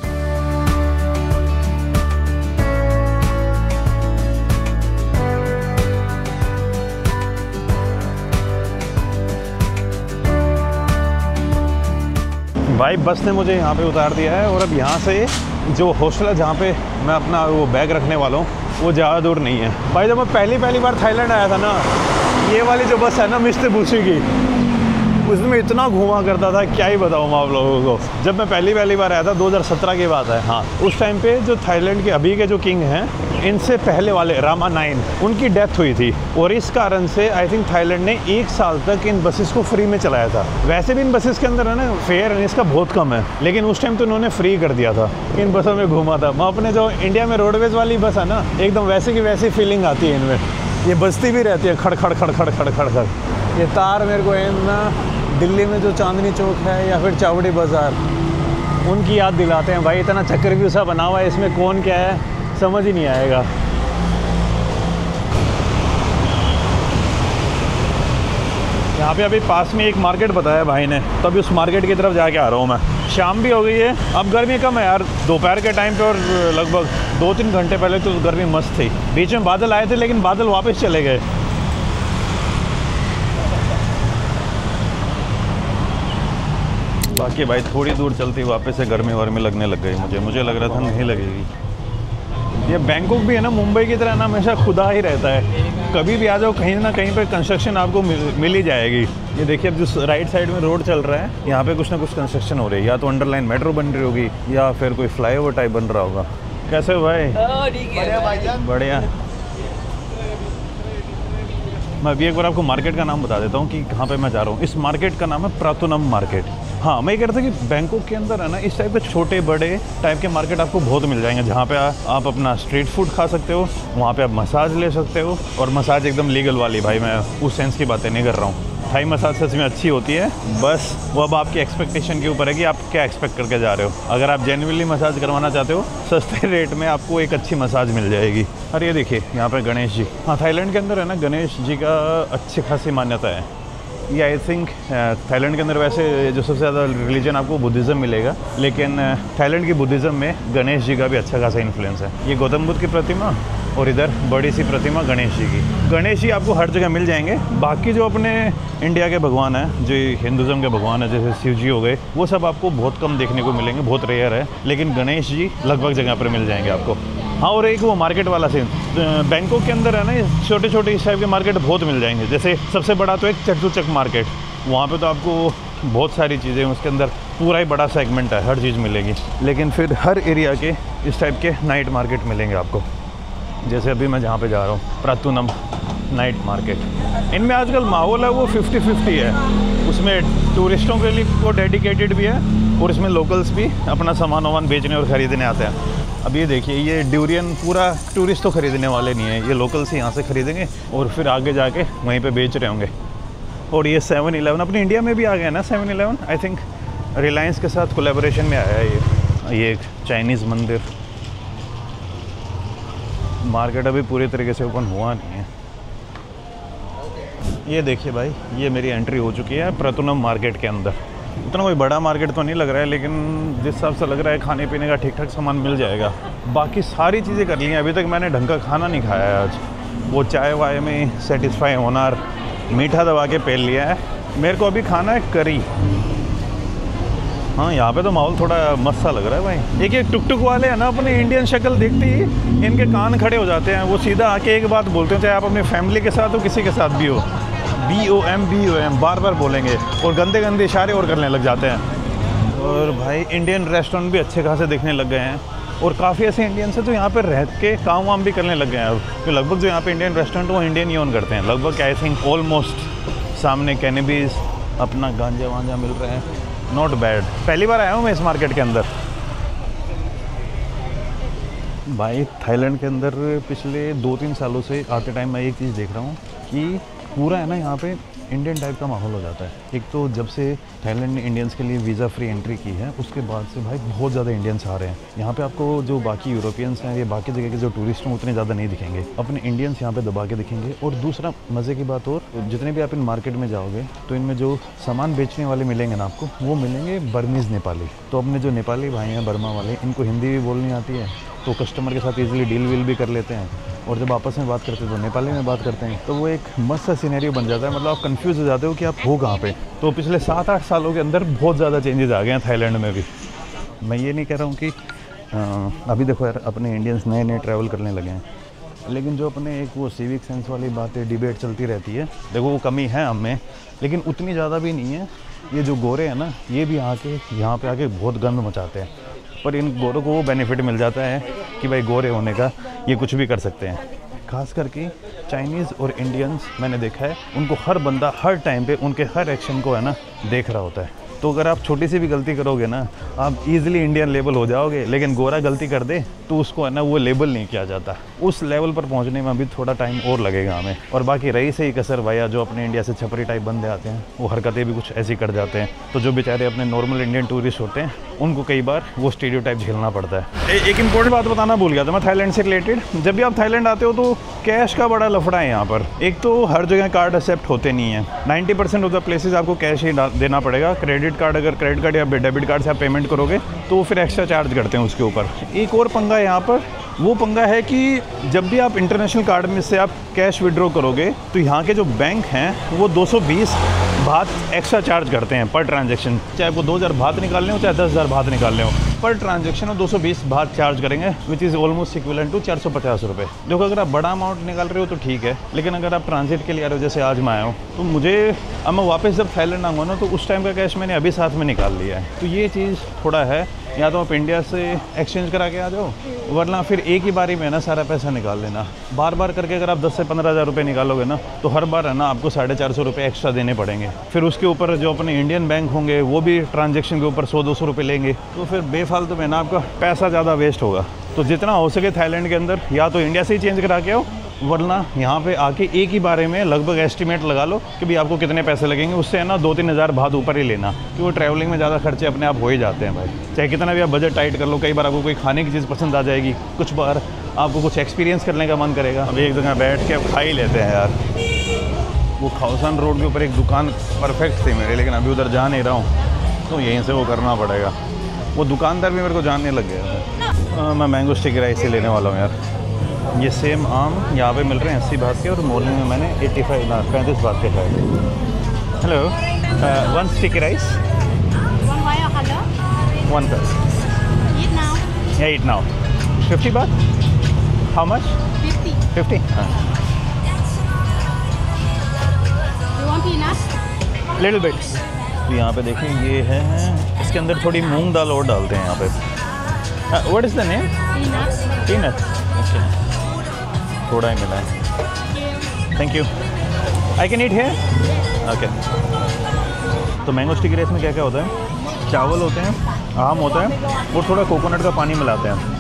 भाई बस ने मुझे यहाँ पे उतार दिया है, और अब यहाँ से जो हॉस्टल है जहाँ पे मैं अपना वो बैग रखने वाला हूँ वो ज़्यादा दूर नहीं है। भाई जब मैं पहली बार थाईलैंड आया था ना, ये वाली जो बस है ना मित्सुबिशी की, उसमें इतना घुमा करता था क्या ही बताऊँ मैं आप लोगों को। जब मैं पहली बार आया था 2017 की बात है, हाँ उस टाइम पे जो थाईलैंड के अभी के जो किंग हैं, इनसे पहले वाले रामा 9 उनकी डेथ हुई थी, और इस कारण से आई थिंक थाईलैंड ने 1 साल तक इन बसेस को फ्री में चलाया था। वैसे भी इन बसेस के अंदर है ना फेयर इसका बहुत कम है, लेकिन उस टाइम तो उन्होंने फ्री कर दिया था। इन बसों में घूमा था मैं, अपने जो इंडिया में रोडवेज वाली बस है ना, एकदम वैसे की वैसी फीलिंग आती है इनमें, ये बजती भी रहती है खड़ खड़ खड़ खड़ खड़ खड़ खड़। ये तार मेरे को ना दिल्ली में जो चांदनी चौक है या फिर चावड़ी बाज़ार, उनकी याद दिलाते हैं भाई। इतना चक्रव्यूह सा बना हुआ है, इसमें कौन क्या है समझ ही नहीं आएगा। यहाँ पे अभी पास में एक मार्केट बताया भाई ने, तो अभी उस मार्केट की तरफ जाके आ रहा हूँ मैं। शाम भी हो गई है, अब गर्मी कम है यार, दोपहर के टाइम पे और लगभग 2-3 घंटे पहले तो गर्मी मस्त थी। बीच में बादल आए थे, लेकिन बादल वापस चले गए। बाकी भाई थोड़ी दूर चलती वापस से गर्मी वर्मी लगने लग गई मुझे लग रहा था नहीं लगेगी। ये बैंकॉक भी है ना मुंबई की तरह ना हमेशा खुदा ही रहता है, कभी भी आ जाओ कहीं ना कहीं पे कंस्ट्रक्शन आपको मिल ही जाएगी। ये देखिए अब जो राइट साइड में रोड चल रहा है, यहाँ पे कुछ ना कुछ कंस्ट्रक्शन हो रही है, या तो अंडरलाइन मेट्रो बन रही होगी या फिर कोई फ्लाईओवर टाइप बन रहा होगा। कैसे हो भाई? बढ़िया। मैं अभी एक बार आपको मार्केट का नाम बता देता हूँ कि कहाँ पे मैं जा रहा हूँ। इस मार्केट का नाम है प्रातुनम मार्केट। हाँ मैं ये कह रहा था कि बैंकॉक के अंदर है ना इस टाइप के छोटे बड़े टाइप के मार्केट आपको बहुत मिल जाएंगे, जहाँ पे आप अपना स्ट्रीट फूड खा सकते हो, वहाँ पे आप मसाज ले सकते हो, और मसाज एकदम लीगल वाली। भाई मैं उस सेंस की बातें नहीं कर रहा हूँ, थाई मसाज सच में अच्छी होती है, बस वो अब आपकी एक्सपेक्टेशन के ऊपर है कि आप क्या एक्सपेक्ट करके जा रहे हो। अगर आप जेन्युइनली मसाज करवाना चाहते हो, सस्ते रेट में आपको एक अच्छी मसाज मिल जाएगी। और ये देखिए यहाँ पे गणेश जी, हाँ थाईलैंड के अंदर है ना गणेश जी का अच्छी खासी मान्यता है। ये आई थिंक थाईलैंड के अंदर वैसे जो सबसे ज़्यादा रिलीजन आपको बुद्धिज़्म मिलेगा, लेकिन थाईलैंड की बुद्धिज़्म में गणेश जी का भी अच्छा खासा इन्फ्लुएंस है। ये गौतम बुद्ध की प्रतिमा, और इधर बड़ी सी प्रतिमा गणेश जी की। गणेश जी आपको हर जगह मिल जाएंगे। बाकी जो अपने इंडिया के भगवान हैं, जो हिंदुज़म के भगवान हैं, जैसे शिव जी हो गए, वो सब आपको बहुत कम देखने को मिलेंगे, बहुत रेयर है, लेकिन गणेश जी लगभग जगह पर मिल जाएंगे आपको। हाँ और एक वो मार्केट वाला सीन, बैंकॉक के अंदर है ना छोटे छोटे इस टाइप के मार्केट बहुत मिल जाएंगे। जैसे सबसे बड़ा तो एक चटुचक मार्केट, वहाँ पे तो आपको बहुत सारी चीज़ें, उसके अंदर पूरा ही बड़ा सेगमेंट है, हर चीज़ मिलेगी। लेकिन फिर हर एरिया के इस टाइप के नाइट मार्केट मिलेंगे आपको। जैसे अभी मैं जहाँ पे जा रहा हूँ प्रातुनम नाइट मार्केट, इनमें आजकल माहौल है वो 50-50 है। उसमें टूरिस्टों के लिए वो डेडिकेटेड भी है, और इसमें लोकल्स भी अपना सामान वामान बेचने और ख़रीदने आते हैं। अब ये देखिए ये ड्यूरियन पूरा टूरिस्ट तो ख़रीदने वाले नहीं है, ये लोकल्स ही यहाँ से ख़रीदेंगे और फिर आगे जाके वहीं पे बेच रहे होंगे। और ये 7-Eleven अपने इंडिया में भी आ गया ना 7-Eleven, आई थिंक रिलायंस के साथ कोलैबोरेशन में आया है ये एक चाइनीज़ मंदिर। मार्केट अभी पूरी तरीके से ओपन हुआ नहीं है। ये देखिए भाई, ये मेरी एंट्री हो चुकी है प्रतुनम मार्केट के अंदर। इतना कोई बड़ा मार्केट तो नहीं लग रहा है, लेकिन जिस हिसाब से लग रहा है खाने पीने का ठीक ठाक सामान मिल जाएगा। बाकी सारी चीज़ें कर ली हैं, अभी तक मैंने ढंग का खाना नहीं खाया है आज। वो चाय वाय में सेटिस्फाई होना, मीठा दबा के पेल लिया है। मेरे को अभी खाना है करी। हाँ, यहाँ पे तो माहौल थोड़ा मस्त सा लग रहा है भाई। एक टुक टुक वाले हैं ना, अपने इंडियन शक्ल देखते ही इनके कान खड़े हो जाते हैं। वो सीधा आके एक बात बोलते हैं, चाहे आप अपनी फैमिली के साथ हो, किसी के साथ भी हो, BOM बार बार बोलेंगे और गंदे गंदे इशारे और करने लग जाते हैं। और भाई इंडियन रेस्टोरेंट भी अच्छे खासे दिखने लग गए हैं, और काफ़ी ऐसे इंडियंस हैं जो यहाँ पर रह के काम वाम भी करने लग गए हैं अब। तो लगभग जो यहाँ पे इंडियन रेस्टोरेंट वो इंडियन ही ओन करते हैं लगभग। आई थिंक ऑलमोस्ट सामने कैनबीज, अपना गांजा वांजा मिल रहा है। Not bad. पहली बार आया हूँ मैं इस मार्केट के अंदर। भाई थाईलैंड के अंदर पिछले 2-3 सालों से आते टाइम मैं एक चीज़ देख रहा हूँ कि पूरा है ना यहाँ पे इंडियन टाइप का माहौल हो जाता है। एक तो जब से थाईलैंड ने इंडियंस के लिए वीज़ा फ्री एंट्री की है, उसके बाद से भाई बहुत ज़्यादा इंडियंस आ रहे हैं यहाँ पे। आपको जो बाकी यूरोपियंस हैं या बाकी जगह के जो टूरिस्ट हैं उतने ज़्यादा नहीं दिखेंगे, अपने इंडियंस यहाँ पे दबा के दिखेंगे। और दूसरा मज़े की बात, और जितने भी आप इन मार्केट में जाओगे तो इनमें जो सामान बेचने वाले मिलेंगे ना आपको, वो मिलेंगे बर्मीज़ नेपाली। तो अपने जो नेपाली भाई हैं बर्मा वाले, इनको हिंदी भी बोलनी आती है, तो कस्टमर के साथ ईजिली डील वील भी कर लेते हैं। और जब आपस में बात करते हैं तो नेपाली में बात करते हैं, तो वो एक मस्त सा सिनेरियो बन जाता है। मतलब आप कंफ्यूज हो जाते हो कि आप हो कहाँ पे। तो पिछले 7-8 सालों के अंदर बहुत ज़्यादा चेंजेस आ गए हैं थाईलैंड में भी। मैं ये नहीं कह रहा हूँ कि अभी देखो यार, अपने इंडियंस नए नए ट्रैवल करने लगे हैं, लेकिन जो अपने एक वो सिविक सेंस वाली बातें डिबेट चलती रहती है, देखो वो कमी है हम में, लेकिन उतनी ज़्यादा भी नहीं है। ये जो गोरे हैं ना, ये भी यहाँ पे आके बहुत गंद मचाते हैं, पर इन गोरों को वो बेनिफिट मिल जाता है कि भाई गोरे होने का ये कुछ भी कर सकते हैं। खास करके चाइनीज़ और इंडियंस मैंने देखा है, उनको हर बंदा हर टाइम पे उनके हर एक्शन को है ना देख रहा होता है। तो अगर आप छोटी सी भी गलती करोगे ना, आप इजीली इंडियन लेबल हो जाओगे, लेकिन गोरा गलती कर दे तो उसको है ना वो लेबल नहीं किया जाता। उस लेवल पर पहुंचने में अभी थोड़ा टाइम और लगेगा हमें। और बाकी रही सही कसर भैया, जो अपने इंडिया से छपरी टाइप बंदे आते हैं, वो हरकतें भी कुछ ऐसी कर जाते हैं, तो जो बेचारे अपने नॉर्मल इंडियन टूरिस्ट होते हैं उनको कई बार वो स्टीरियोटाइप झेलना पड़ता है। एक इंपॉर्टेंट बात बताना भूल गया था मैं थाईलैंड से रिलेटेड। जब भी आप थाईलैंड आते हो तो कैश का बड़ा लफड़ा है यहाँ पर। एक तो हर जगह कार्ड एक्सेप्ट होते नहीं है, 90% ऑफ द प्लेसेस आपको कैश ही देना पड़ेगा। क्रेडिट कार्ड, अगर क्रेडिट कार्ड या डेबिट कार्ड से आप पेमेंट करोगे तो फिर एक्स्ट्रा चार्ज करते हैं उसके ऊपर। एक और पंगा यहाँ पर वो पंगा है कि जब भी आप इंटरनेशनल कार्ड में से आप कैश विड्रॉ करोगे तो यहाँ के जो बैंक हैं वो 220 बात एक्स्ट्रा चार्ज करते हैं पर ट्रांजैक्शन। चाहे वो 2000 बात निकालने हो, चाहे 10,000 बात निकालने हो, पर ट्रांजैक्शन वो 220 बात चार्ज करेंगे, which is almost equivalent to 450 रुपये। देखो अगर आप बड़ा अमाउंट निकाल रहे हो तो ठीक है, लेकिन अगर आप ट्रांजिट के लिए आ रहे हो, जैसे आज मैं आया हूँ, तो मुझे अब मैं वापस जब थाईलैंड आऊँगा ना, तो उस टाइम का कैश मैंने अभी साथ में निकाल लिया है। तो ये चीज़ थोड़ा है, या तो आप इंडिया से एक्सचेंज करा के आ जाओ, वरना फिर एक ही बारी में ना सारा पैसा निकाल लेना। बार बार करके अगर आप 10 से 15,000 रुपये निकालोगे ना, तो हर बार है ना आपको 450 रुपये एक्स्ट्रा देने पड़ेंगे। फिर उसके ऊपर जो अपने इंडियन बैंक होंगे वो भी ट्रांजैक्शन के ऊपर 100-200 रुपये लेंगे, तो फिर बेफालतू में ना आपका पैसा ज़्यादा वेस्ट होगा। तो जितना हो सके थाईलैंड के अंदर या तो इंडिया से ही चेंज करा के आओ, वरना यहाँ पे आके एक ही बारे में लगभग एस्टिमेट लगा लो कि भाई आपको कितने पैसे लगेंगे। उससे है ना 2-3 हज़ार बात ऊपर ही लेना, कि वो ट्रैवलिंग में ज़्यादा खर्चे अपने आप हो ही जाते हैं भाई। चाहे कितना भी आप बजट टाइट कर लो, कई बार आपको कोई खाने की चीज़ पसंद आ जाएगी, कुछ बार आपको कुछ एक्सपीरियंस करने का मन करेगा। अभी एक जगह बैठ के आप खा ही लेते हैं यार। वो खाउसान रोड के ऊपर एक दुकान परफेक्ट थी मेरे, लेकिन अभी उधर जा नहीं रहा हूँ, तो यहीं से वो करना पड़ेगा। वो दुकानदार भी मेरे को जानने लग गया था। मैं मैंगो स्टिकी राइस ही लेने वाला हूँ यार। ये सेम आम यहाँ पे मिल रहे हैं 80 बात के, और मॉर्निंग में मैंने 35 बात के खाए थे। Hello, 1 sticky rice, 1 white or color? 1 plus. Eat now. Yeah, eat now. 50 baht? How much? 50. 50? You want peanuts? Little bit. तो यहाँ पे देखिए ये है, इसके अंदर थोड़ी मूंग दाल और डालते हैं यहाँ पे। What is the name? Peanuts. Peanut. Okay, थोड़ा ही मिला है। Thank you. I can eat here? Okay. तो मैंगो स्टिकी राइस में क्या क्या होता है? चावल होते हैं, आम होता है, और थोड़ा कोकोनट का पानी मिलाते हैं।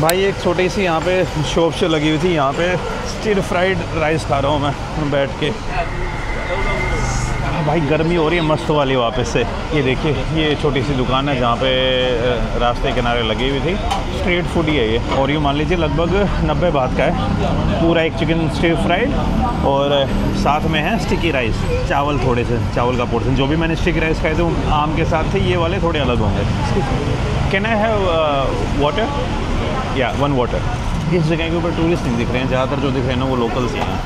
भाई एक छोटी सी यहाँ पे शॉप से लगी हुई थी, यहाँ पे स्टिर फ्राइड राइस खा रहा हूँ मैं बैठ के। भाई गर्मी हो रही है मस्त वाली वापस से। ये देखिए ये छोटी सी दुकान है जहाँ पे रास्ते किनारे लगी हुई थी। स्ट्रीट फूड ही है ये, और यूँ मान लीजिए लगभग 90 बात का है पूरा एक चिकन स्टीर फ्राइड, और साथ में है स्टिकी राइस, चावल थोड़े से, चावल का पोर्शन। जो भी मैंने स्टिकी राइस खाए थे वो आम के साथ थे, ये वाले थोड़े अलग होंगे। Can I have water? या 1 वाटर। इस जगह के ऊपर टूरिस्ट नहीं दिख रहे हैं, ज़्यादातर जो दिख रहे हैं ना वो लोकल्स ही हैं।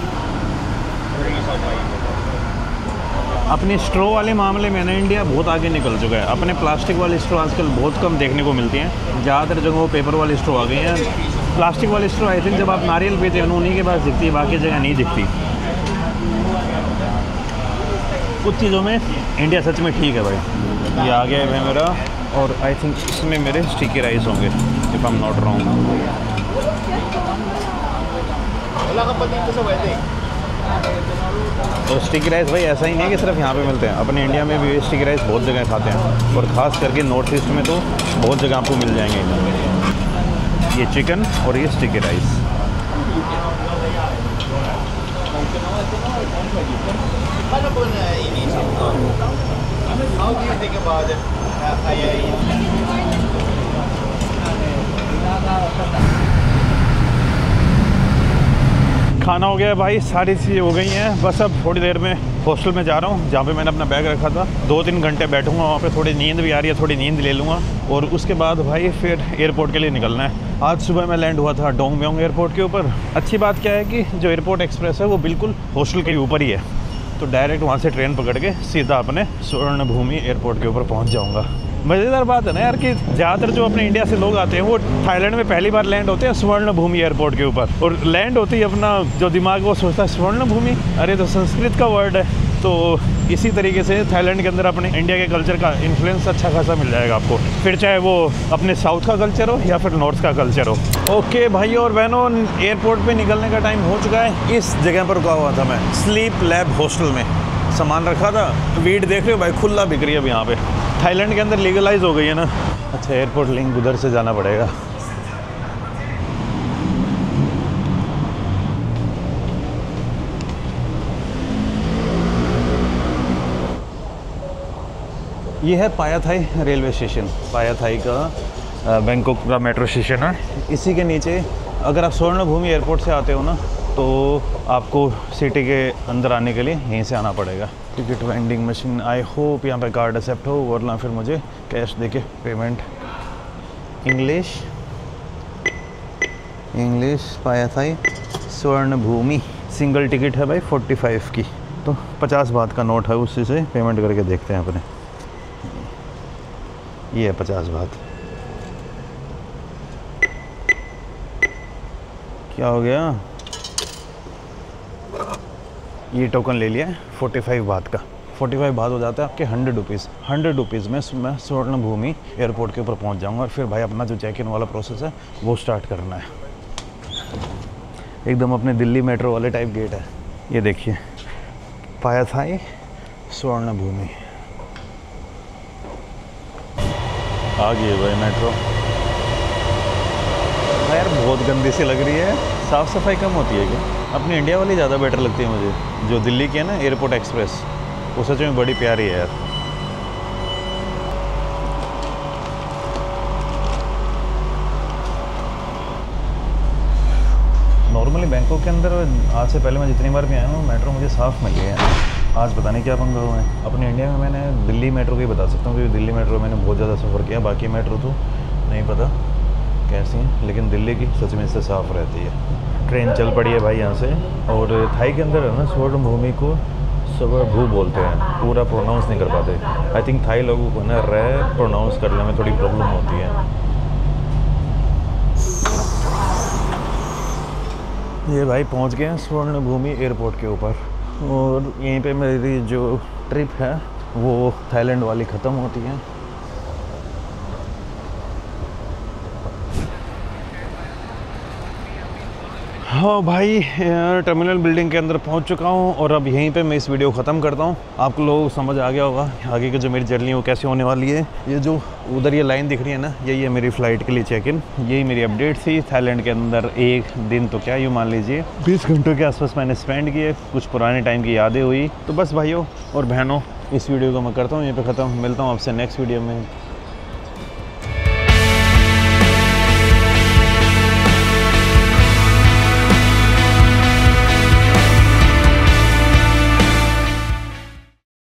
अपने स्ट्रॉ वाले मामले में ना इंडिया बहुत आगे निकल चुका है। अपने प्लास्टिक वाली स्ट्रॉ आजकल बहुत कम देखने को मिलती हैं, ज़्यादातर जगह वो पेपर वाली स्ट्रॉ आ गई हैं। प्लास्टिक वाली स्ट्रॉ आई थिंक जब आप नारियल पीते हैं उन्हीं के पास दिखती है, बाकी जगह नहीं दिखती। कुछ चीज़ों में इंडिया सच में ठीक है भाई। ये आ गया है मेरा, और आई थिंक इसमें मेरे स्टिकी राइस होंगे if I am not wrong. तो स्टिकी राइस भाई ऐसा ही नहीं है कि सिर्फ यहाँ पे मिलते हैं, अपने इंडिया में भी स्टिकी राइस बहुत जगह खाते हैं, और ख़ास करके नॉर्थ ईस्ट में तो बहुत जगह आपको मिल जाएंगे। ये चिकन और ये स्टिकी राइस। खाना हो गया भाई, सारी चीज़ें हो गई हैं। बस अब थोड़ी देर में हॉस्टल में जा रहा हूँ जहाँ पे मैंने अपना बैग रखा था। 2-3 घंटे बैठूंगा वहाँ पे, थोड़ी नींद भी आ रही है, थोड़ी नींद ले लूँगा, और उसके बाद भाई फिर एयरपोर्ट के लिए निकलना है। आज सुबह मैं लैंड हुआ था डोंगम्योंग एयरपोर्ट के ऊपर। अच्छी बात क्या है कि जो एयरपोर्ट एक्सप्रेस है वो बिल्कुल हॉस्टल के ऊपर ही है, तो डायरेक्ट वहाँ से ट्रेन पकड़ के सीधा अपने स्वर्णभूमि एयरपोर्ट के ऊपर पहुँच जाऊँगा। मज़ेदार बात है ना यार कि ज़्यादातर जो अपने इंडिया से लोग आते हैं वो थाईलैंड में पहली बार लैंड होते हैं स्वर्णभूमि एयरपोर्ट के ऊपर, और लैंड होती है अपना जो दिमाग वो सोचता है स्वर्णभूमि, अरे तो संस्कृत का वर्ड है। तो इसी तरीके से थाईलैंड के अंदर अपने इंडिया के कल्चर का इन्फ्लुएंस अच्छा खासा मिल जाएगा आपको, फिर चाहे वो अपने साउथ का कल्चर हो या फिर नॉर्थ का कल्चर हो। ओके भाई और बहनों, एयरपोर्ट पे निकलने का टाइम हो चुका है। इस जगह पर रुका हुआ था मैं, स्लीप लैब हॉस्टल में सामान रखा था। वीट देख रहे हो भाई, खुला बिक रही है अब यहाँ पे। थाईलैंड के अंदर लीगलाइज हो गई है ना। अच्छा एयरपोर्ट लिंक उधर से जाना पड़ेगा। ये है पायाथाई रेलवे स्टेशन। पायाथाई का बैंकॉक का मेट्रो स्टेशन है। इसी के नीचे अगर आप स्वर्णभूमि एयरपोर्ट से आते हो ना तो आपको सिटी के अंदर आने के लिए यहीं से आना पड़ेगा। Ticket vending machine, I hope यहाँ पे कार्ड एक्सेप्ट हो, वरना फिर मुझे कैश देके payment. English पायाथाई Swarnabhumi. Single ticket है भाई 45 की, तो 50 बात का नोट है, उसी से पेमेंट करके देखते हैं अपने। ये है 50 बात। क्या हो गया? ये टोकन ले लिया है 45 बात का। 45 बात हो जाता है आपके 100 रुपीज़। 100 रुपीज़ में मैं स्वर्णभूमि एयरपोर्ट के ऊपर पहुंच जाऊंगा, और फिर भाई अपना जो चेक इन वाला प्रोसेस है वो स्टार्ट करना है। एकदम अपने दिल्ली मेट्रो वाले टाइप गेट है। ये देखिए पायाथाई स्वर्णभूमि आ गई है भाई मेट्रो। यार बहुत गंदी सी लग रही है, साफ़ सफाई कम होती है क्या? अपनी इंडिया वाली ज़्यादा बेटर लगती है मुझे। जो दिल्ली की है ना एयरपोर्ट एक्सप्रेस, वो सच में बड़ी प्यारी है यार। नॉर्मली बैंकॉक के अंदर आज से पहले मैं जितनी बार भी आया हूँ मेट्रो मुझे साफ़ मिली है। आज पता नहीं क्या पंगा हुआ है। अपने इंडिया में मैंने दिल्ली मेट्रो की बता सकता हूँ, क्योंकि दिल्ली मेट्रो मैंने बहुत ज़्यादा सफ़र किया। बाकी मेट्रो तो नहीं पता कैसी है, लेकिन दिल्ली की सच में इससे साफ़ रहती है। ट्रेन चल पड़ी है भाई यहाँ से, और थाई के अंदर है ना स्वर्णभूमि को स्वर्णभू बोलते हैं, पूरा प्रोनाउंस नहीं कर पाते। आई थिंक थाई लोगों को ना रे प्रोनाउंस करने में थोड़ी प्रॉब्लम होती है। ये भाई पहुँच गए हैं स्वर्णभूमि एयरपोर्ट के ऊपर, और यहीं पे मेरी जो ट्रिप है वो थाईलैंड वाली ख़त्म होती है। हाँ भाई टर्मिनल बिल्डिंग के अंदर पहुंच चुका हूं, और अब यहीं पे मैं इस वीडियो को ख़त्म करता हूं। आप लोगों को समझ आ गया होगा आगे की जो मेरी जर्नी वो कैसे होने वाली है। ये जो उधर ये लाइन दिख रही है ना, यही है मेरी फ़्लाइट के लिए चेक इन। यही मेरी अपडेट थी। थाईलैंड के अंदर एक दिन तो क्या यूँ मान लीजिए 20 घंटों के आसपास मैंने स्पेंड किए। कुछ पुराने टाइम की यादें हुई। तो बस भाइयों और बहनों, इस वीडियो को मैं करता हूँ यहीं पे ख़त्म, मिलता हूँ आपसे नेक्स्ट वीडियो में।